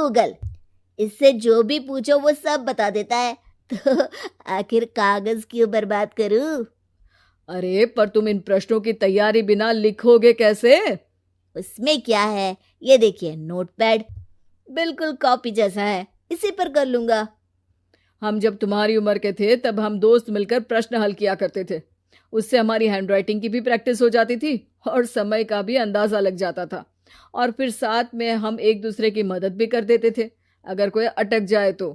Google, इससे जो भी पूछो वो सब बता देता है। तो आखिर कागज क्यों बर्बाद करूं? अरे पर तुम इन प्रश्नों की तैयारी बिना लिखोगे कैसे? उसमें क्या है, ये देखिए नोटपैड, बिल्कुल कॉपी जैसा है, इसी पर कर लूंगा। हम जब तुम्हारी उम्र के थे तब हम दोस्त मिलकर प्रश्न हल किया करते थे। उससे हमारी हैंडराइटिंग की भी प्रैक्टिस हो जाती थी और समय का भी अंदाजा लग जाता था। और फिर साथ में हम एक दूसरे की मदद भी कर देते थे अगर कोई अटक जाए तो।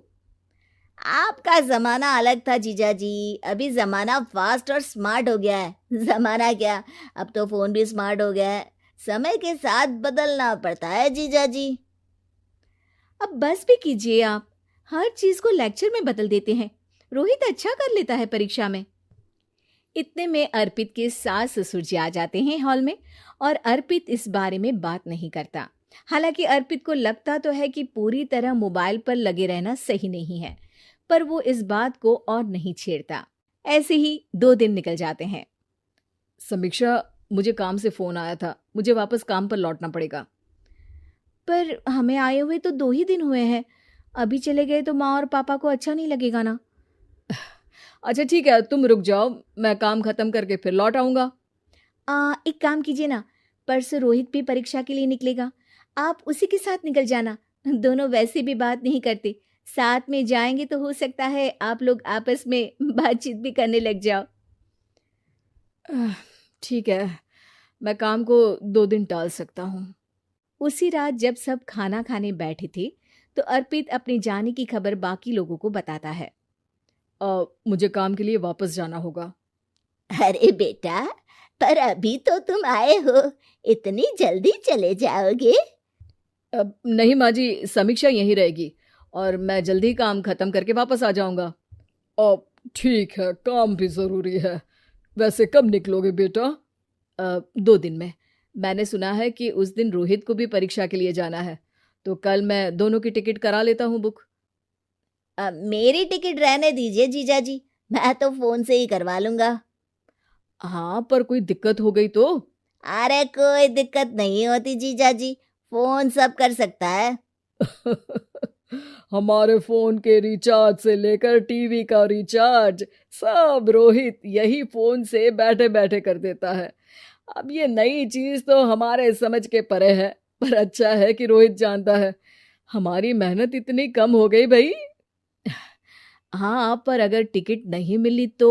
आपका जमाना अलग था जीजा जी, अभी जमाना फास्ट और स्मार्ट हो गया है। जमाना क्या, अब तो फोन भी स्मार्ट हो गया है। समय के साथ बदलना पड़ता है जीजा जी। अब बस भी कीजिए आप, हर चीज को लेक्चर में बदल देते हैं। रोहित अच्छा कर लेता है परीक्षा में। इतने में अर्पित के सास ससुर जी आ जाते हैं हॉल में और अर्पित इस बारे में बात नहीं करता। हालांकि अर्पित को लगता तो है कि पूरी तरह मोबाइल पर लगे रहना सही नहीं है, पर वो इस बात को और नहीं छेड़ता। ऐसे ही 2 दिन निकल जाते हैं। समीक्षा, मुझे काम से फ़ोन आया था, मुझे वापस काम पर लौटना पड़ेगा। पर हमें आए हुए तो 2 ही दिन हुए हैं, अभी चले गए तो माँ और पापा को अच्छा नहीं लगेगा ना। अच्छा ठीक है, तुम रुक जाओ, मैं काम ख़त्म करके फिर लौट आऊँगा। एक काम कीजिए ना, परसों रोहित भी परीक्षा के लिए निकलेगा, आप उसी के साथ निकल जाना। दोनों वैसे भी बात नहीं करते, साथ में जाएंगे तो हो सकता है आप लोग आपस में बातचीत भी करने लग जाओ। ठीक है, मैं काम को 2 दिन टाल सकता हूँ। उसी रात जब सब खाना खाने बैठे थे तो अर्पित अपने जाने की खबर बाकी लोगों को बताता है। मुझे काम के लिए वापस जाना होगा। अरे बेटा, पर अभी तो तुम आए हो, इतनी जल्दी चले जाओगे? नहीं माँ जी, समीक्षा यहीं रहेगी और मैं जल्दी काम ख़त्म करके वापस आ जाऊँगा। ठीक है, काम भी ज़रूरी है। वैसे कब निकलोगे बेटा? 2 दिन में। मैंने सुना है कि उस दिन रोहित को भी परीक्षा के लिए जाना है, तो कल मैं दोनों की टिकट करा लेता हूँ बुक। मेरी टिकट रहने दीजिए जीजा जी, मैं तो फोन से ही करवा लूंगा। हाँ, पर कोई दिक्कत हो गई तो? अरे कोई दिक्कत नहीं होती जीजा जी, फोन सब कर सकता है। हमारे फोन के रिचार्ज से लेकर टीवी का रिचार्ज सब रोहित यही फोन से बैठे बैठे कर देता है। अब ये नई चीज तो हमारे समझ के परे है, पर अच्छा है कि रोहित जानता है। हमारी मेहनत इतनी कम हो गई भाई। हाँ, पर अगर टिकट नहीं मिली तो?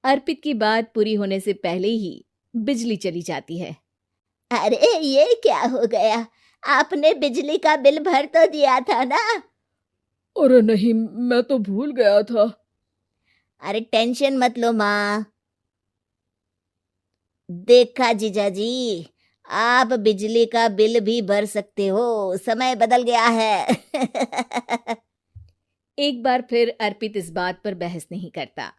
अर्पित की बात पूरी होने से पहले ही बिजली चली जाती है। अरे ये क्या हो गया, आपने बिजली का बिल भर तो दिया था ना? अरे नहीं, मैं तो भूल गया था। अरे टेंशन मत लो माँ। देखा जीजा जी, आप बिजली का बिल भी भर सकते हो, समय बदल गया है। एक बार फिर अर्पित इस बात पर बहस नहीं करता।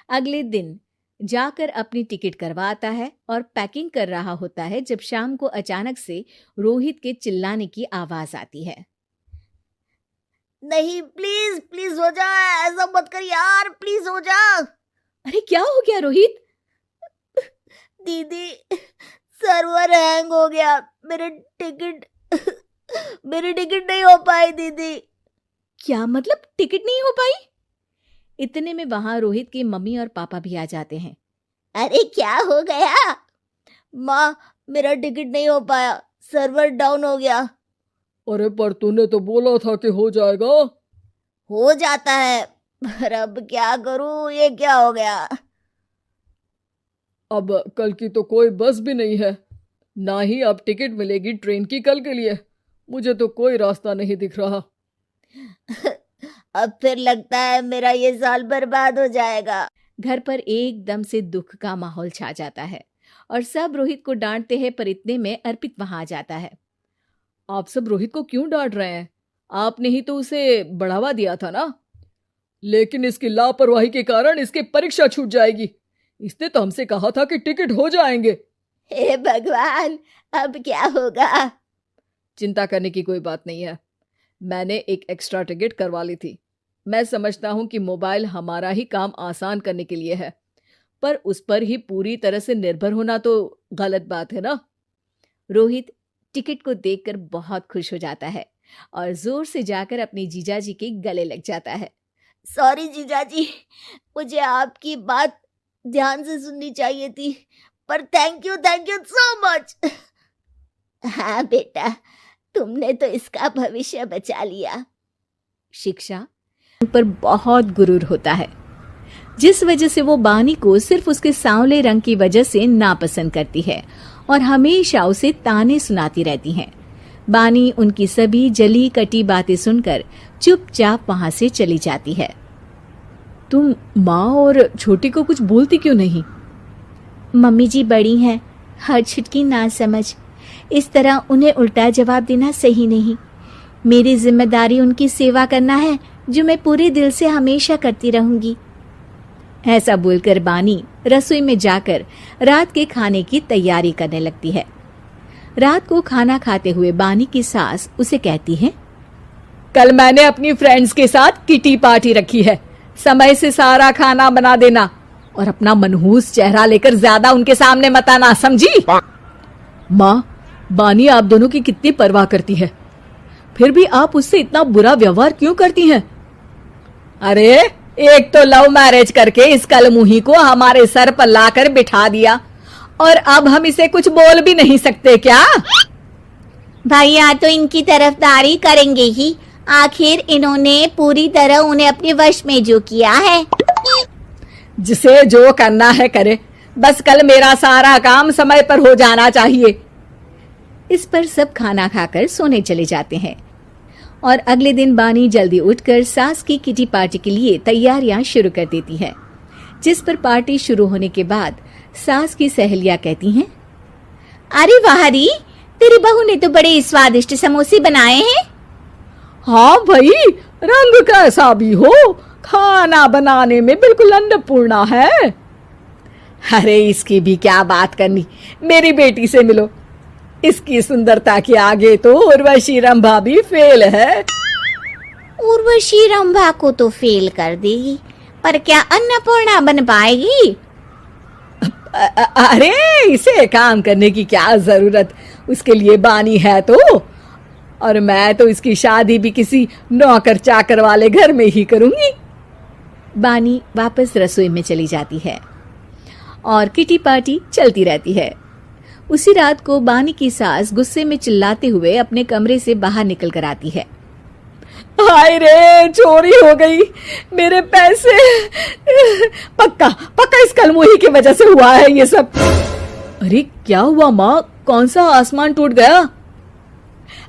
अगले दिन जाकर अपनी टिकट करवाता है और पैकिंग कर रहा होता है जब शाम को अचानक से रोहित के चिल्लाने की आवाज आती है। नहीं, प्लीज प्लीज हो जा, ऐसा मत कर यार, प्लीज हो जा। अरे क्या हो गया रोहित? दीदी, सर्वर हैंग हो गया, मेरी टिकट नहीं हो पाई दीदी। क्या मतलब टिकट नहीं हो पाई? इतने में वहां रोहित की मम्मी और पापा भी आ जाते हैं। अरे क्या हो गया? माँ, मेरा टिकट नहीं हो पाया, सर्वर डाउन हो गया। अरे पर तूने तो बोला था कि हो जाएगा। हो जाता है, पर अब क्या करूं, ये क्या हो गया? अब कल की तो कोई बस भी नहीं है, ना ही अब टिकट मिलेगी ट्रेन की कल के लिए। मुझे तो कोई रास्ता नहीं दिख रहा। अब फिर लगता है मेरा ये साल बर्बाद हो जाएगा। घर पर एकदम से दुख का माहौल छा जाता है और सब रोहित को डांटते हैं, पर इतने में अर्पित वहां आ जाता है। आप सब रोहित को क्यों डांट रहे हैं? आपने ही तो उसे बढ़ावा दिया था ना। लेकिन इसकी लापरवाही के कारण इसकी परीक्षा छूट जाएगी। इसने तो हमसे कहा था कि टिकट हो जाएंगे। हे भगवान, अब क्या होगा? चिंता करने की कोई बात नहीं है, मैंने एक एक्स्ट्रा टिकट करवा ली थी। मैं समझता हूँ कि मोबाइल हमारा ही काम आसान करने के लिए है, पर उस पर ही पूरी तरह से निर्भर होना तो गलत बात है ना। रोहित टिकट को देखकर बहुत खुश हो जाता है और जोर से जाकर अपने जीजाजी के गले लग जाता है। सॉरी जीजा जी, मुझे आपकी बात ध्यान से सुननी चाहिए थी, पर थैंक यू सो मच। हाँ बेटा, तुमने तो इसका भविष्य बचा लिया। शिक्षा पर बहुत गुरूर होता है, जिस वजह से वो बानी को सिर्फ उसके सांवले रंग की वजह से नापसंद करती है और हमेशा उसे ताने सुनाती रहती हैं। बानी उनकी सभी जली कटी बातें सुनकर चुपचाप वहां से चली जाती है। तुम माँ और छोटी को कुछ बोलती क्यों नहीं? मम्मी जी बड़ी हैं, हर छिटकी ना समझ, इस तरह उन्हें उल्टा जवाब देना सही नहीं। मेरी जिम्मेदारी उनकी सेवा करना है, जो मैं पूरे दिल से हमेशा करती रहूंगी। ऐसा बोलकर बानी रसोई में जाकर रात के खाने की तैयारी करने लगती है। रात को खाना खाते हुए बानी की सास उसे कहती है, कल मैंने अपनी फ्रेंड्स के साथ किटी पार्टी रखी है, समय से सारा खाना बना देना और अपना मनहूस चेहरा लेकर ज्यादा उनके सामने मत आना, समझी? माँ, बानी आप दोनों की कितनी परवाह करती है, फिर भी आप उससे इतना बुरा व्यवहार क्यों करती हैं? अरे एक तो लव मैरिज करके इस कलमुही को हमारे सर पर लाकर बिठा दिया और अब हम इसे कुछ बोल भी नहीं सकते क्या? भैया तो इनकी तरफदारी करेंगे ही, आखिर इन्होंने पूरी तरह उन्हें अपने वश में जो किया है। जिसे जो करना है करे, बस कल मेरा सारा काम समय पर हो जाना चाहिए। इस पर सब खाना खाकर सोने चले जाते हैं और अगले दिन बानी जल्दी उठकर सास की किटी पार्टी के लिए तैयारियां शुरू कर देती है। जिस पर पार्टी शुरू होने के बाद सास की सहेलियां कहती हैं, अरे वाह री, तेरी बहू ने तो बड़े स्वादिष्ट समोसे बनाए हैं। हाँ भाई, रंग कैसा भी हो, खाना बनाने में बिल्कुल अन्नपूर्णा है। अरे इसकी भी क्या बात करनी, मेरी बेटी से मिलो, इसकी सुंदरता के आगे तो उर्वशी रंभा भी फेल है। उर्वशी रंभा को तो फेल कर देगी, पर क्या अन्नपूर्णा बन पाएगी? अरे इसे काम करने की क्या जरूरत, उसके लिए बानी है तो। और मैं तो इसकी शादी भी किसी नौकर चाकर वाले घर में ही करूंगी। बानी वापस रसोई में चली जाती है और किटी पार्टी चलती रहती है। उसी रात को बानी की सास गुस्से में चिल्लाते हुए अपने कमरे से बाहर निकल कर आती है। हाय रे, चोरी हो गई मेरे पैसे। पक्का इस कलमुही की वजह से हुआ है ये सब। अरे क्या हुआ माँ, कौन सा आसमान टूट गया?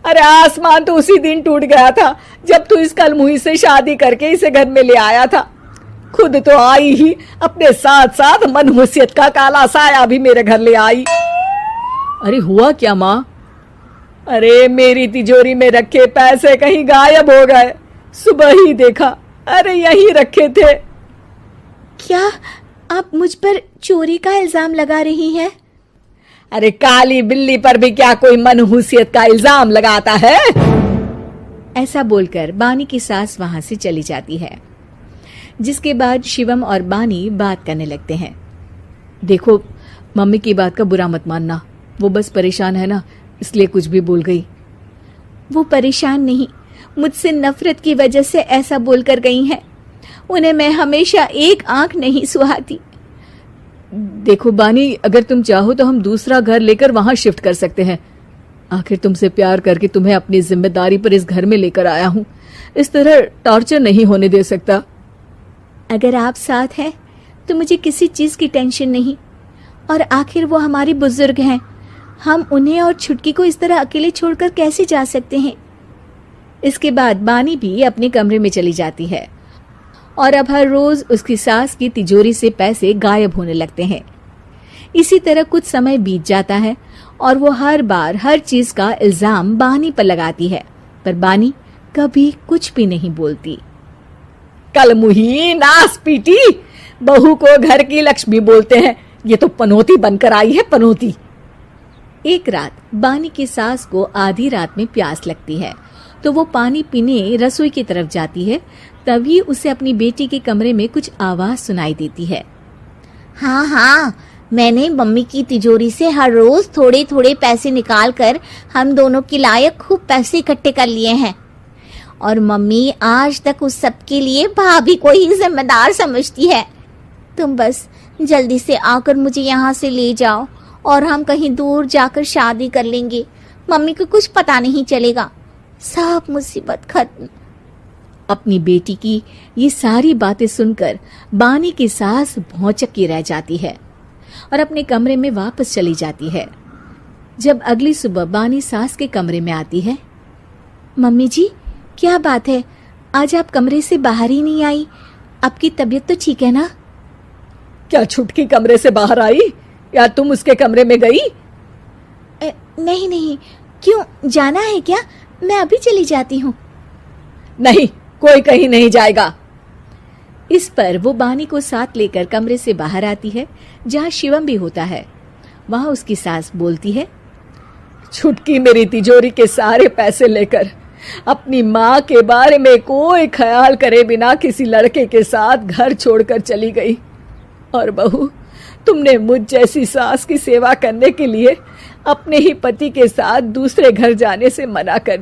अरे आसमान तो उसी दिन टूट गया था जब तू इस कलमुही से शादी करके इसे घर में ले आया था। खुद तो आई ही, अपने साथ साथ मनहूसियत का काला साया भी मेरे घर ले आई। अरे हुआ क्या माँ? अरे मेरी तिजोरी में रखे पैसे कहीं गायब हो गए, सुबह ही देखा, अरे यहीं रखे थे। क्या आप मुझ पर चोरी का इल्जाम लगा रही हैं? अरे काली बिल्ली पर भी क्या कोई मनहूसियत का इल्जाम लगाता है? ऐसा बोलकर बानी की सास वहां से चली जाती है, जिसके बाद शिवम और बानी बात करने लगते हैं। देखो, मम्मी की बात का बुरा मत मानना, वो बस परेशान है ना, इसलिए कुछ भी बोल गई। वो परेशान नहीं, मुझसे नफरत की वजह से ऐसा बोलकर गई हैं। उन्हें मैं हमेशा एक आंख नहीं सुहाती। देखो बानी, अगर तुम चाहो तो हम दूसरा घर लेकर वहां शिफ्ट कर सकते हैं। आखिर तुमसे प्यार करके तुम्हें अपनी जिम्मेदारी पर इस घर में लेकर आया हूं, इस तरह टॉर्चर नहीं होने दे सकता। अगर आप साथ हैं तो मुझे किसी चीज की टेंशन नहीं, और आखिर वो हमारी बुजुर्ग हैं, हम उन्हें और छुटकी को इस तरह अकेले छोड़कर कैसे जा सकते हैं। इसके बाद बानी भी अपने कमरे में चली जाती है और अब हर रोज उसकी सास की तिजोरी से पैसे गायब होने लगते हैं। इसी तरह कुछ समय बीत जाता है और वो हर बार हर चीज का इल्जाम बानी पर लगाती है, पर बानी कभी कुछ भी नहीं बोलती। कल मुही नास पीटी, बहू को घर की लक्ष्मी बोलते हैं, ये तो पनौती बनकर आई है, पनौती। एक रात बानी की सास को आधी रात में प्यास लगती है, तो वो पानी पीने रसोई की तरफ जाती है। तभी उसे अपनी बेटी के कमरे में कुछ आवाज सुनाई देती है। हाँ, मैंने मम्मी की तिजोरी से हर रोज थोड़े थोड़े पैसे निकाल कर हम दोनों के लायक खूब पैसे इकट्ठे कर लिए हैं और मम्मी आज तक उस सब के लिए भाभी को ही जिम्मेदार समझती है। तुम बस जल्दी से आकर मुझे यहाँ से ले जाओ और हम कहीं दूर जाकर शादी कर लेंगे। मम्मी को कुछ पता नहीं चलेगा, सब मुसीबत खत्म। अपनी बेटी की ये सारी बातें सुनकर बानी की सास भौंचक्की रह जाती है और अपने कमरे में वापस चली जाती है। जब अगली सुबह बानी सास के कमरे में आती है, मम्मी जी क्या बात है, आज आप कमरे से बाहर ही नहीं आई? आपकी तबीयत तो ठीक है ना? क्या छुटकी कमरे से बाहर आई या तुम उसके कमरे में गई? नहीं नहीं, क्यों, जाना है क्या? मैं अभी चली जाती हूँ। नहीं, कोई कहीं नहीं जाएगा। इस पर वो बानी को साथ लेकर कमरे से बाहर आती है जहाँ शिवम भी होता है। वहाँ उसकी सास बोलती है, छुटकी मेरी तिजोरी के सारे पैसे लेकर अपनी माँ के बारे में कोई ख्याल करे बिना किसी लड़के के साथ घर छोड़कर चली गई। और बहू, तुमने मुझ जैसी सास की सेवा करने के लिए अपने ही पति के साथ दूसरे घर जाने से मना कर